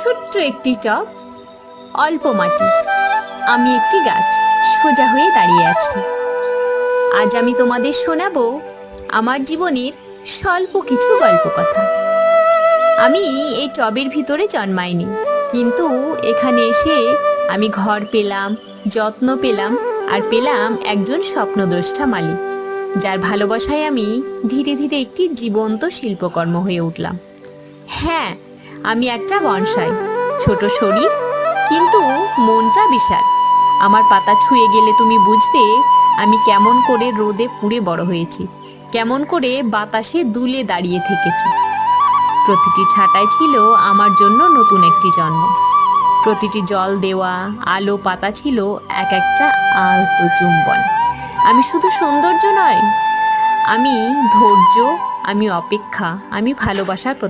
ছোট্ট একটি টব, অল্প মাটি, আমি একটি গাছ সোজা হয়ে দাঁড়িয়ে আছি। আজ আমি তোমাদের শোনাবো আমার জীবনের স্বল্প কিছু গল্প কথা। আমি এই টবের ভিতরে জন্মাইনি, কিন্তু এখানে এসে আমি ঘর পেলাম, যত্ন পেলাম, আর পেলাম একজন স্বপ্নদ্রষ্টা মালিক, যার ভালোবাসায় আমি ধীরে ধীরে একটি জীবন্ত শিল্পকর্ম হয়ে উঠলাম। হ্যাঁ, আমি একটা বনসাই, ছোট শরীর কিন্তু মনটা বিশাল। আমার পাতা ছুঁয়ে গেলে তুমি বুঝবে আমি কেমন করে রোদে পুড়ে বড় হয়েছি, কেমন করে বাতাসে দুলে দাঁড়িয়ে থেকেছি। প্রতিটি ছাঁটাই ছিল আমার জন্য নতুন একটি জন্ম। প্রতিটি জল দেওয়া আলো পাতা ছিল এক একটা আলতো চুম্বন। আমি শুধু সৌন্দর্য নয়, আমি ধৈর্য, আমি অপেক্ষা, আমি ভালোবাসার